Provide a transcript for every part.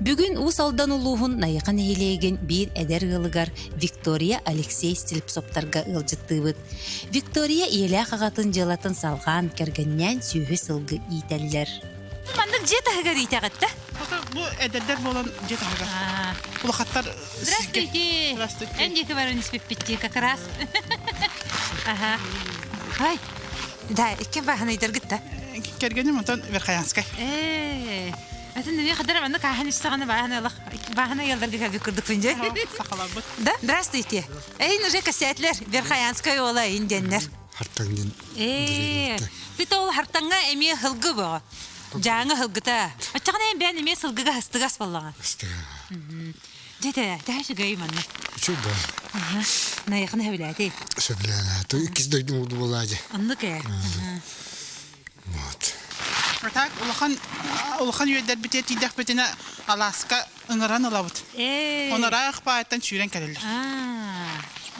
Бүгін ус алдан улуғын найықан ейлеген бір әдер ғылығар Виктория Алексей Стельпсоптарға ылжыттыбыт. Виктория иелі қағатын жылатын салған кергеннен сүйі сылғы итәлілер. Мандық жет ағығар итәғатта? Bu ederler olan jet aga. Улахаттар. Здравствуйте. Здравствуйте. Энди говорю, спиппити как раз. Ага. Ай. Да, кем бахана идергитта? Кергенем онтан Верхаянскай. Атын не қадар мана кахан истаганы бахана ялдарга бикурдук финже. Сақалабыт. Да, здравствуйте. Уже кассетлер Верхаянская ола инденнер. Хартанген. Бит ол хартанга эми хылгы бага. Жаңы хылгыта. Ачагына бен эми сылгыга хастыгас боллага. Дете, дәші гай манна. Чуба. Найықын әвіләді. Сөйләнә. То икіз дойдың ұлды болады. Анны кә. Вот. Так, улахан үйедер бітер тидек бітіне Аласка ыңыран ылабыт. Оны райық байттан сүйрен кәлелер.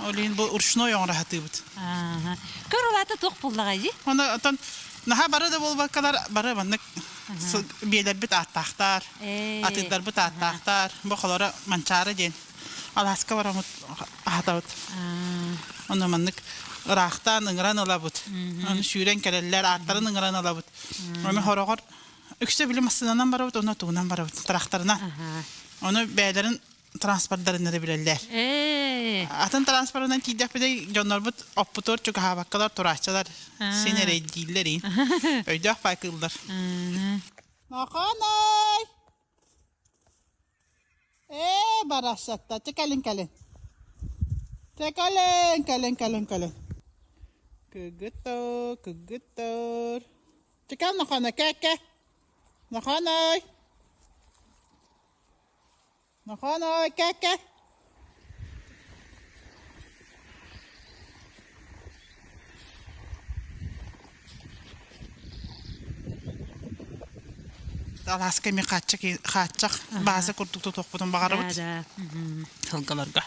Олейін бұл ұршыной оң рахаты бұд. Көр олаты тоқ болдыға жи? Оны отан наха бары да бол баққалар бары баннык бейлер біт аттақтар, атыдар біт аттақтар, бұл қолары манчары ден. Аласка барамыд ағатабыд. Оны маннык ырақтан ыңыран ылабыд. Оны сүйрен кәлелер, аттарын ыңыран ылабыд. Оны хорағыр үксе білім астынан барабыд, оны туғынан барабыд, тұрақтарына. Оны бәйлерін транспорттарына да білелер. Атын транспортынан тидек біде жондар бұд оппутор чүк хабаққалар тұрақчалар. Сен әрейдейлерін. Өйдек байқылдар. Нақанай! Барашатта. Чекалин. Чекалин. Күгіттор. Чекал нақанай, кәкке. Нақанай, кәкке. Аласка мен қатчақ базы күрдікті тоқпыдың бағары бұд. Сылғаларға.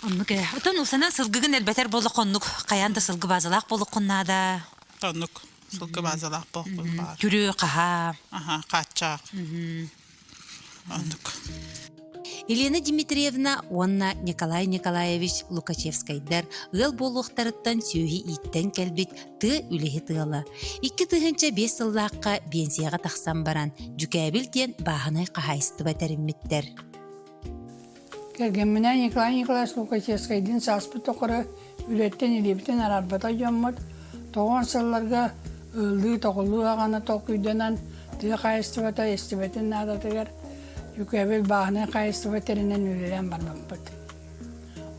Оннуке. Отон усана сылгыгын әлбәтер болы қоннук. Қаянда сылгы базалақ болы қоннада. Тоннук сылғы базалақ болы бар. Күрі қаха. Қатчақ. Ондук. Елена Дмитриевна, онна Николай Николаевич Лукачевскайдар ыл болуқтарыттан сүйі иттен кәлбет ты үлігі тыгала. 2 тыгынча 5 сыллаққа бензияға тақсан баран, жүкәбілден бағынай қағайысты бәтәрімметтер. Кәргенміне Николай Николаевич Лукачевскайдың саспы тоқыры үлеттен елебітен арарбата жоммыд. Тоғын сылларға ылды тоқылу ағаны тоқүйденен ты қайысты бәті естібетін надатығар. Yükebil bağına kayısı veterinden ürelen barmakpıt.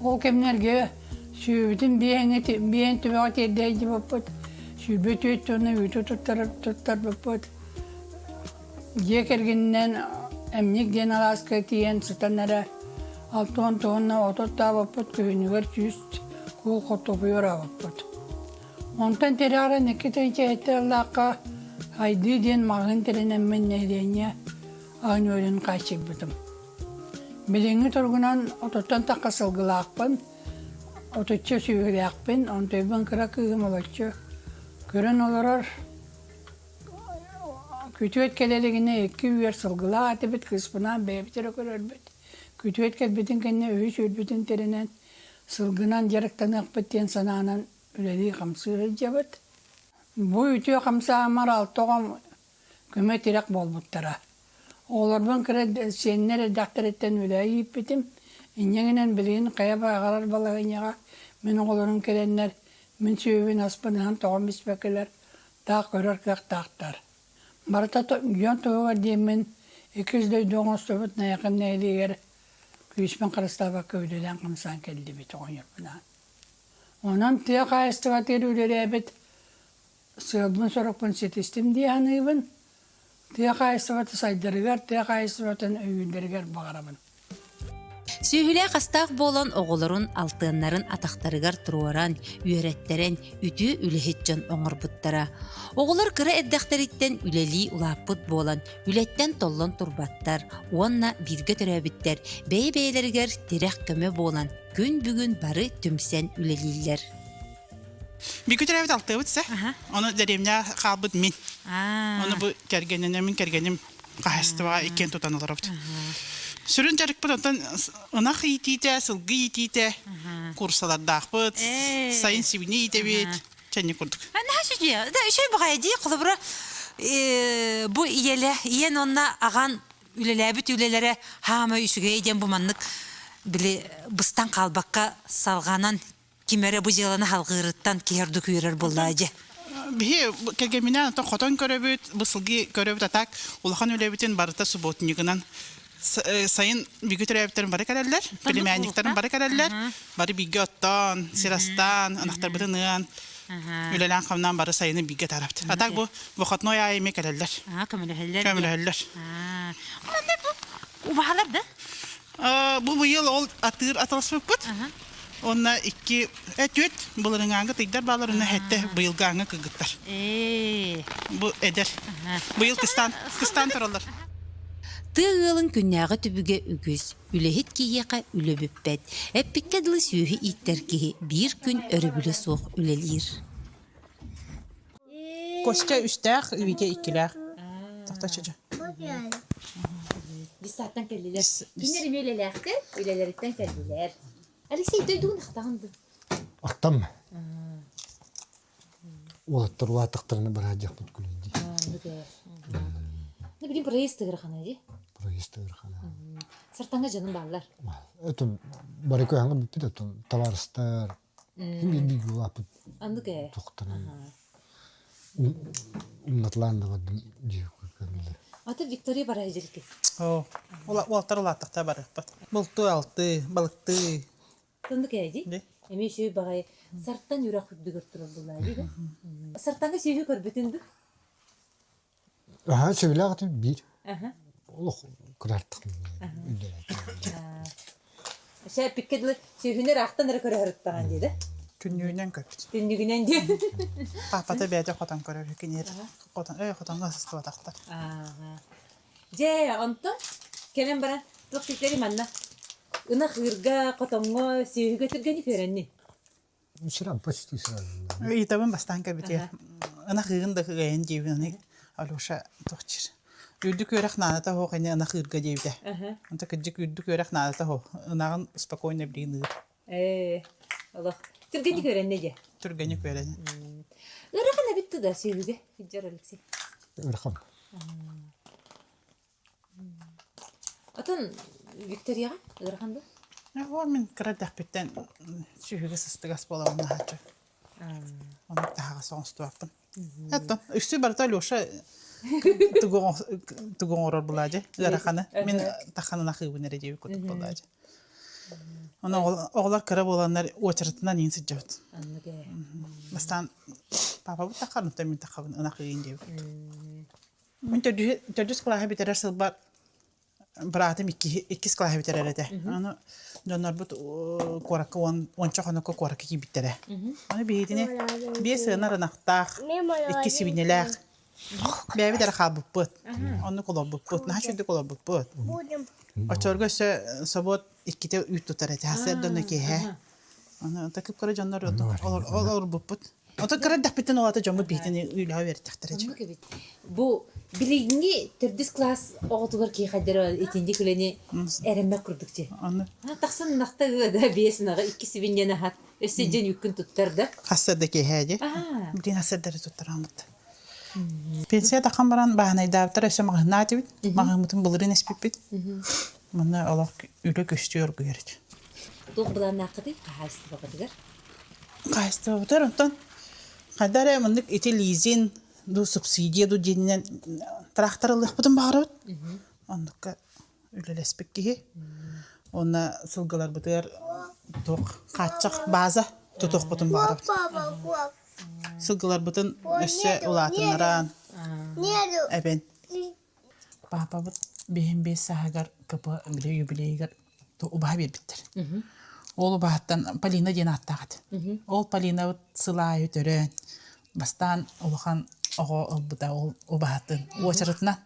O kemlerge sübütün biyen tübeğe teddeyici bakpıt. Sübütü ettiğini ütü tuttar bakpıt. Yekerginden emnik den alaska tiyen sıtanlara altın toğunna ototta bakpıt. Köyünüver süst kul kotopuyora bakpıt. Ondan terara neketen çehetterlaka haydi den mağın terinen men nehdenye Aynı öğrenin kaçık bitim. Bilingi turgunan otottan takka sılgılaqpın, ototça süyülaqpın, ontayban kıra kığım olatçı. Görün olarar, kötü etkelerine 2 üyer sılgıla atibit kıspınan beybitere körörbit. Kötü etkelbitin kendine öğüş ölbitin terinen sılgınan yarıktan akbitten sananan üleli kamsırı cebit. Bu ütüye kamsa amar altoğam küme tirek bolbuttara. Olarban kere senlere daktar etten üleyi yippitim. İnyenginen bilin kaya bağalar balağınyağa min oğulunun kelenler min süyübün aspınıhan toğum ispekiler dağ körör kak dağtar. Barata yon toğuğa diyemin 200 doğun söbüt nayakın neyliğer küyüsmen kırıstava köydüden kımsan keldi bit oğun yırpınan. Ondan tüye kayıstıvatır üleri ebit sığılbın sorukbun setistim diye hanıybın. Tüye kayıstıvatı saydırıgar, tüye kayıstıvatın öyündürügar bağırabın. Sühüle qastaq bolan oğulurun altınların ataqtarıgar turuaran, üyeretlerin ütü ülehetcan oңırbuttara. Oğulur kıra eddaqtaritten üleli ulaput bolan,ületten tollan turbattar, onna birge töröbütter, bey-beylerigar terek köme bolan, gün bugün barı tümsen üleliler. Bir götürevet altı bıtsa, onu deremne kalbıd min. Onu bu kergenemin kergenim Кахастыга икен тутаналар бит. Сүрүн жарык бутан ынах итите, сылгы итите. Курсалардак сайын сибини итебит. Чәнне курдук. Нахаши, да еще багайди кылыбыра бу иен онна аган үлеләбит үлеләре хама үсүгә иден бу маннык биле быстан калбакка салганан кимере бу җыланы халгырыттан киердү күрер буллаҗы. Бие кегеминен то хотон көрөбүт, бусылги көрөбүт атак, улахан үлебитин барыта субботнигынан сайын бигүтөрөбүтөрүн бары келелер, племянниктарын бары келелер, бары биге оттон, сирастан, анактар бытынын, үлелән камнан бары сайыны биге тарапты. Атак бу вакытной айме келелер. Көмөлөһөллөр. У баалар да? Бу быйыл ол атыр аталыспык бут. Онна 2-3 булырыңаңга тыйдар баларына хәтте быйылгаңга кыгыттар. Бу эдер. Быйыл кыстан торалар. Тыгылын күннәгы түбүгө үгүз, үлехит кийеқа үлөбүппет. Эппикке дылы сүйі иттер кихи бир күн өрөбүле соқ үлелир. Костя үстәк, үйге икиләк. Тахтачыжа. Biz saatten keldiler. Kimlerim öylelerdi? Öylelerden geldiler. Alexey duyduğun hatahandı. Ақтам mı? Олаттар уатықтарына бір ажақ бұд күлінде. Ne bileyim buraya istığırxana ji. Проезд өрхана. Sırtanga canım bağlar. Это барыко ханга биппит это товарыстар. Хинги бигу апыт Anlık e. тоқтарына. Умнатландыға дүйіп көргенде. Ata Victoria barajılık. Олаттар олаттықта бары. Бұлты алты, балықты. Tanıdık e ji. Ne? Emi şu bağay sarttan yürek hüddü götürür bunlar ji. Sartanga şeyi körbütündü. Aha söyle atı bir. Aha. Oluq kırartıq. Şey pikkedli şeyhüner aktan rekor harıttan dedi. Күннүнен көпт. Dündüğünden diye. Папата бәдә котан көрөр кинер. Котан гасысты атактар. Je Anton kemen baran toktikleri manna. Ina hırga kotongo şeyhü götürgeni körenni. Sıram почти sıram. Итабын бастан көбүтө. Ана хыгында хыгайын дебини. Алуша тохчир. Үрдүк өрөк наната хогыны ана хырга дебде. Анта кыжык үрдүк өрөк наната хо. Анагын спокойно билин. Allah. Türgeni körenni je. Түргөнү көрөн. Irakana bitti da şeyhüge. Hicjar Alexey. Өрхам. Atan Victoria Irakanda. О мен крадах беттен сүйүгө сыстыгас болоон хачы. Аны тага сонстуаппын. Хатта үстү барта Лёша тугон орор булажы. Гарахана мен таханына хыбын эреже көтүп булажы. Ана оглар кыра боландар очертынан инси жабыт. Anlık. Бастан папа бу таханын мен тахабын ана хыйын деп. Мен төдүс кылаа битерер сылбар братым iki скла битерер эте. Аны жонор бут коракка ончо хонокко коракка кибитере. Аны бейдине бес нарынактак iki сибинелек. Бәби дәр хабыппыт. Аны колобыппыт. Нахшыды колобыппыт. Очорга собот икките үйт тутар эте. Хасердөн ке. Аны такып кара жонор олор буппыт. Ата кара даппетен олата жомы бейтине үйлөө бердиктер эже. Anlık evet. Bu bilingi tördüs klas oğutular ki kadar etindi küleni erenmek kurdukça. Аны Taksın nakta da biyesinağı ikisi binyene hat. Ösecen yükün tuttardı. хасерде ке хеже. Бирин хасердери туттарамыт. Пенсия такан баран баанай даптар эсе магнати бит. Магымытын булырын эспиппит. Мына алак үйлө көстөр гөрөт. Туğ bulan nakıdı kahastı bakıdıgar. Кайсты отыр онтон. Кадаре мындык эти лизин ду субсидия ду денен тракторлык бутун барып. Ондукка үлелеспек ки. Онна сылгалар бутыр ток качак база тутук бутун барып. Сылгалар бутун өсө улатынаран. Эбен. Папа бут бем бес сагар капа биле юбилейгер то убаа бербиттер. Ол бааттан Полина ден аттагат. Ол Полина сылай өтөрөн. Бастан улахан ого ылбыта ол убаатын. Очарытна.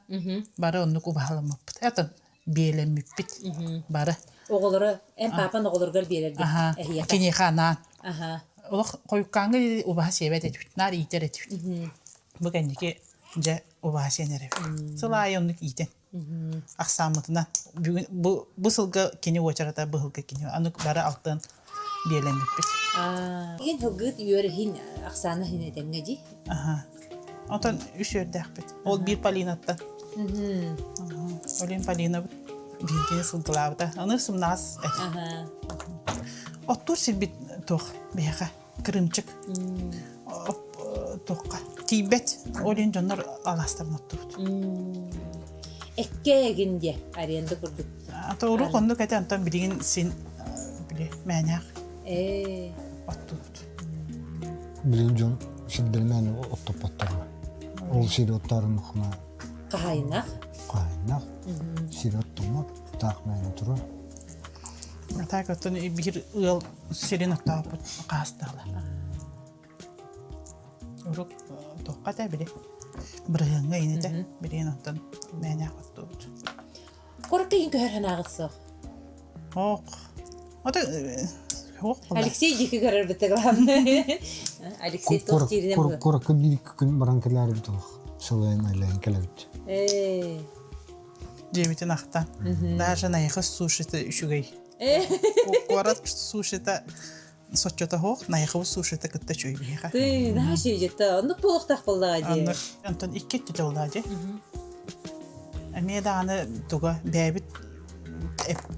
Бары оннук убаламыппыт. Атын белемиппит. Бары. Oğulları en papan oğulları bererdi. Аха. Кене ханан. Aha. Олох койуккаңы убаа себет этүт. Нар итер этүт. Бүгенники же убаа сенере. Сылай оннук итен. Аксамытына. Бүгүн бу сылга кини очарата бу сылга кини. Аны бары алтын биелениппит. Ген хогыт үйөрһин аксаны хин этемгеди. Ага. Онтон үш өрдәкпит. Ол бир полинаттан. Олин полина бинтини сылгылабыта. Аны сымнас. Оттур силбит тох бияка кырымчык. Тохка. Тибет олин жоннор аластырын оттурут. Эккегинде аренда курдук. Ата уру конду кете антон билигин син биле мәнәк оттурут. Билин жон сидделмен оттопаттарга. Ол сироттарын хна Кайнак. кайнак. Сироттумак тахман туру. Ата көтөн бир ыл сирен оттапыт кастала. Уру тохка та биле. Бирәнгә инде билен антон мәнәк оттурут. Коркейин көрһән агысы. Ок. Ата ок. Алексей дике көрөр битеграмны. Алексей тохтиринен бу. Корка бир күн баранкалар битох. Шолайын айлан келет. Демитин ахта. Даже на их сушите үшүгей. Корат сушите сочота хох, на их сушите кытта чөй бийха. Ты наше жета, ну полуктак болдага же. Антон иккет жолдажы. Эмеда аны туга бәбит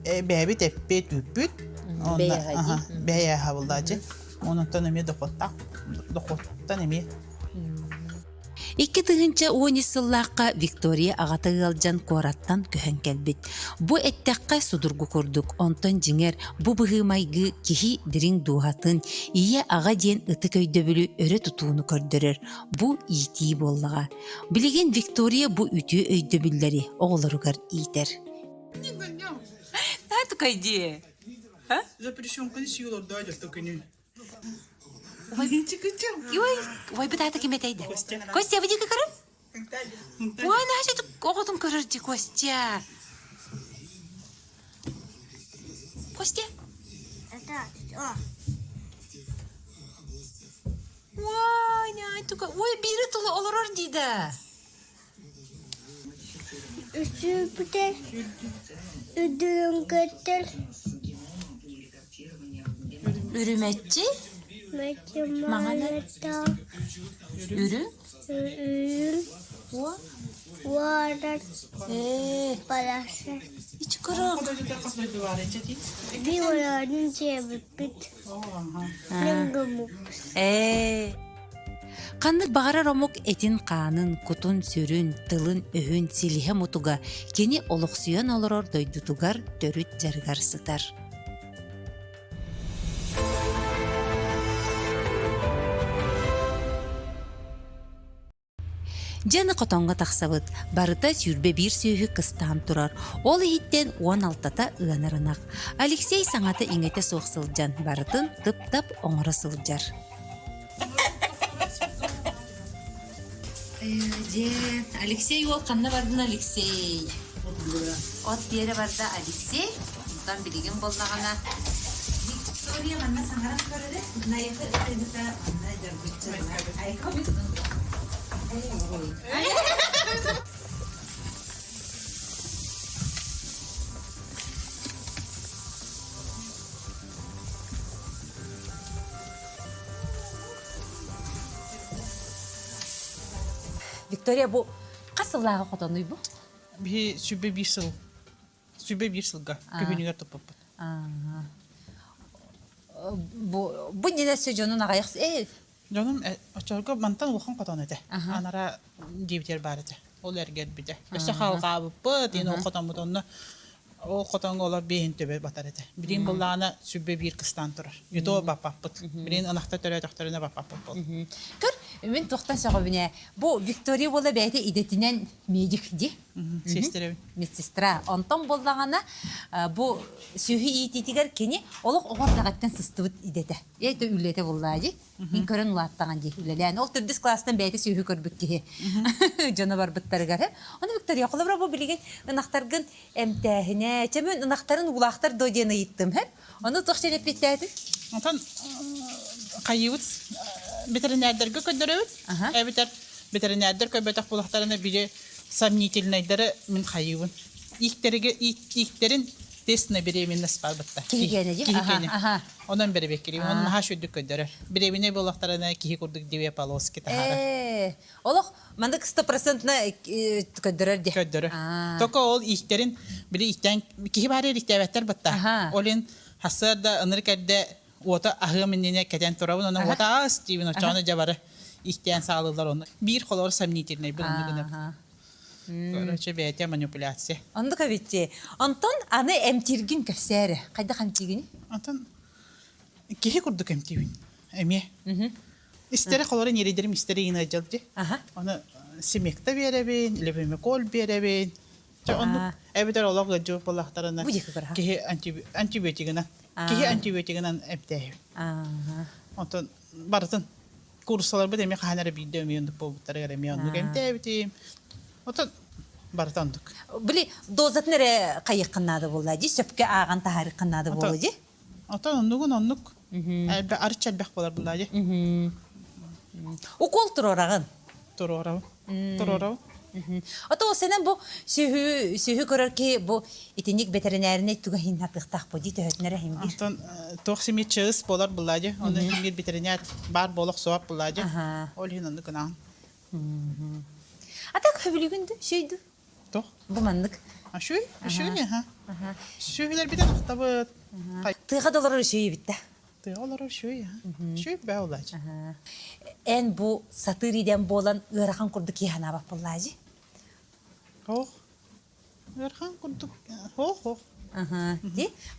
эппет үппүт. Бәя хабылдажы. Онтон эме дохоттан эме. Икки тыгынча уонисыллааққа Виктория ағатыгылжан кораттан көһөн келбит. Бу эттәккә судургу курдук, онтон жиңер бу быгымайгы кихи дирин дуһатын, ие ага диен ыты көйдөбүлү өрө тутууну көрдөрөр. Бу ити боллага. Билеген Виктория бу үтү өйдөбүллери оголоругар ийтер. Тату кайди? Запрещен консилер дадет только не. Ой, битата кеметейді. Костя, выйди как раз? Ой, наша тут оғытын көрірді, Костя. Костя? Ой, найтука. Ой, бири тұлы олырыр дейді. Үсіпітер, үдірін көттір, Үріметчі? мәтемалата, Үрі? үрін, варат, парасы. İç kırık. Bir oranın cebipit, nengimuk. Қанны бағара ромок этин қанын, кутун сүрін, тылын, өһін, силиhe мутуга, кені олықсуян олырор дойдутугар, дөрүт жаргар сытар. Жаны котонға тақсабыт, барыта сүрбе бір сүйі кыстан турар. Ол иттен 16-та ыанарынақ. Алексей саңаты иңете соқсылжан, барытын тып-тап оңыры сылжар. Алексей ол қанна бардын, Алексей. От бері барда Алексей. Бұдан білеген болмағана. Виктория қанна саңарам көреді. Найықы үстемізі қанна жарбытчы. Айқы Виктория, bu qasıllağı qotonuy bu? Bir sübe bir sıl. Sübe bir sılga. Köpünüge topapıt. Bu ne söylüyorsun ağayaks? Canım açarga mantan uğan koton ede. Anara dibiter barete. Ol erger bide. Öse halqa abıpıt. Yine o koton butonunu o koton ola beyin töbe batar ede. Birin bullağına sübe bir kıstan turar. Yuto bapapıt. Birin anahtar töre doktoruna bapapıt bol. Kör, men toxtan soğubine. Bu Victoria bola beyte idetinen medik di. Sestirevin. Медсестра. Онтон боллағана bu сүйі иететігер кені олық оғырдағаттан сыстыбыт идеті. Ейті үллеті боллағы. Мен көрін ұлаттаған де үлелән. Ол түрдіс кластан бәйті сүйі көрбік ке. Жаны бар бұттарығар. Оны Виктория қолыбыра бұл білеген ұнақтарғын әмтәхіне. Чәмен ұнақтарын ұлақтар дойдені еттім. Оны тоқшен әпеттәді. Ondan kayıvıt veterinerlerge köndürüvüt. Veteriner köbetak bulaklarına biri сомнительныйдары мен хайыбын. Ихтерин тестіне беременность бар бұтта. Кихикені де? Ага. Онан бері беккерейм. Онан маха шөйдік көддері. Беремене болақтарына кихи күрдік деве полоски тахара. Олық, мандық 100%-на көддірер де? Көддері. Тока ол ихтерин білі ихтен кихи бары еріктәвәттер бұтта. Олен хасырда ыныр кәдді ота ахы меннене кәден тұрабын. Онан ота ас дейбін очағаны жабары ихтен сағылылар оны. Bir қолар сомнительный бұл үндігіні. Короче, бәйте манипуляция. Онды көбетте. Антон, аны әмтиргін көпсәрі. Қайда қамтигіні? Антон, кихи күрдік әмтивін. Әме. Истері қоларын ередерім, истері ең ажалды. Оны семекті беребен, лебеме кол беребен. Әбетер олақ ғаджу болақтарына кихи антибиотигінен. Кихи антибиотигінен әмтәйім. Антон, барытын курсалар бұд әме қағанары бейді өме өндік болбыттары ғареме өндік әмтәйбетейім. Отын барытандық. Білі, дозат нәре қайық қыннады болады, сөпке аған тахары қыннады болады? Отын ондық. Әлбә арыч әлбәқ болар болады. Укол тұр орағын? Тұр орау. Ото о сенен бұл сүйі көрір ке бұл итинник ветеринаріне түгі хиннатықтақ бұл дейді өтінері химгер? Отын тоқсиме чығыз болар болады. Оны химгер ветеринар бар болық соғап болады. Ол хин ондық ұнағын. Атақ хөбілігінді, шүйді? Тоқ. Бұл мандық? Шүй? Шүйілер бітен ақтабыт. Тыға долары шүйі бітті? Тыға олары шүй. Шүй бә олады. Ән бұл сатыриден болан ұрақан күрді кейхана бақ болады? Оқ. Ұрақан күрді. Оқ.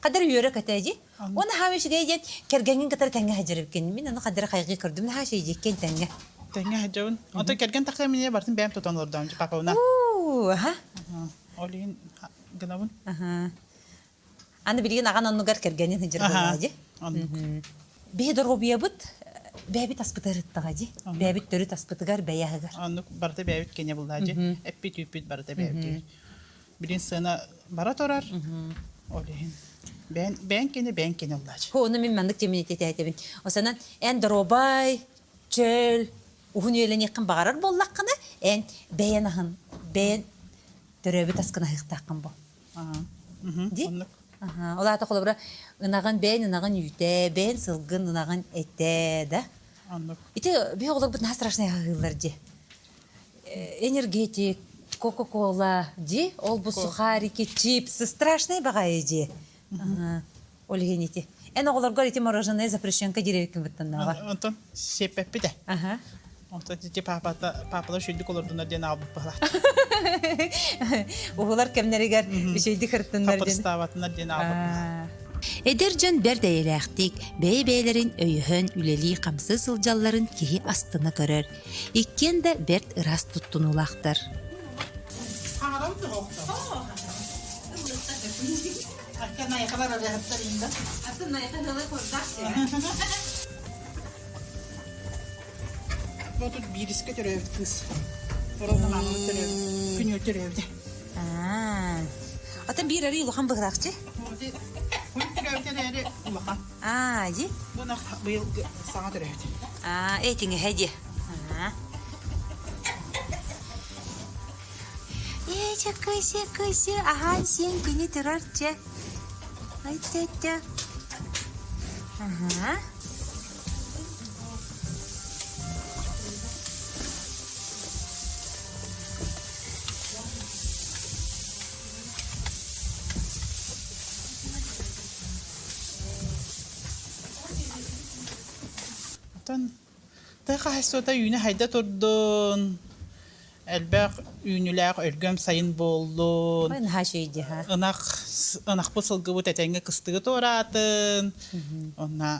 Қадар үйері кәтәді? Оны хамешіге еден кәргенген кәтәрі тәңге хәжіріп кенді. Мен оны қадары қайғы көрдім. Хашай жеккен тәңге. Тәңе хәжәуін. Ото кәрген тақы мене бартын бәйім тұтан ордам. Папауна. Олейін гынабын. Аны білген аған онығар кәргенен хәжір болады? Бейдір ғобия бұд, бәйбіт аспытыр ұттыға. Бәйбіт түрі таспытығар бәйяғығар. Анық барда бәйбіт кене бұлады. Әппет үппет барда бәйбіт. Білін сына бара торар. Олейін. Бәйін кене бұлады. Оны мен мәндік темінет етәйтебін. Осанан ән дұробай, чөл, ұғын өйлен еқін бағарар боллаққына, ән бәйін ағын, бәйін түрөбі тасқына хықтаққын бұл. Ди? Олата қолы бұра ұнаған бәйін ұнаған үйте, бәйін сылғын ұнаған әтті, да? Ити бей олар бұд на страшный ағылар, де. Энергетик, кока-кола, де? Ол бұл сухарики, чипсы, страшный бағайы, де. Олеген ити. Ән оғылар ғар ити мороженое запрещенка деревекін бұттаннаға. Антон, сеппеппі де. Антон, ити папалар шүйдік олардың ден алып бағылады. Оғылар кәмнерігер шүйдік ұрттындар ден. Қапырставатынар ден алып. Эдерджан бәрдәйеләқтік, бәй-бәйлерін өйіхін үлелі қамсы сылжаларын кейі астына көрір. Иккен де бәрд ырас тұттын олақтыр. Тут бириска төрөбүт кыз. Оролдун мамы төрөбүт. Күнү төрөбүт. Ата бир ари улахан быгыракчы? Күнү төрөбүт эри улахан. Жи? Буна быйыл саңа төрөбүт. Эйтиңе хэди. Кысы, ахан сен күні тұрарчы. Айтты. Тайқа хайсота үйіне хайда тұрдың. Әлбәқ үйініләқ өргөм сайын болдың. Ойын хашүйді, ха? Онақ бұл сылғы бұт әтәңгі қыстығы торатын. Онна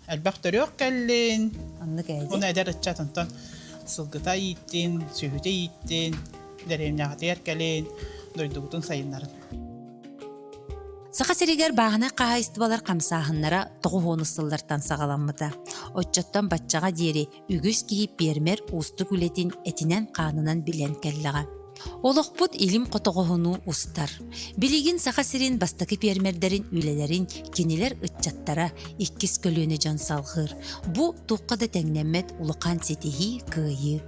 әлбәқ төрек кәлін. Онны кәйді? Оны әдер ұтчатын. Сылғыта еттін, сүйіте еттін, дәремнәғаты әркәлін, дойдығытын сайынларын. Сақа серегер бағына қағайысты балар қамсағынлара тұғы ғонысылдартан сағаламыда. Отчаттан батчаға дері үгіз кейіп бермер ұсты күлетін әтінен қанынан білен кәліға. Олохпут илим котоғоһуну устар. Билигин саха сирин бастакы пермердерин үлелерин кинилер ытчаттара иккис көлөөнө жан салгыр. Бу туққада тәңнәммет улуқан сетихи кыйы.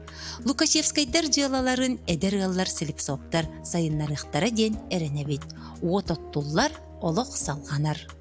Лукашевскайдар жыалаларын эдер ыллар силип соптар сайыннарыхтара ден эренебит. Уот оттуллар олох салганар.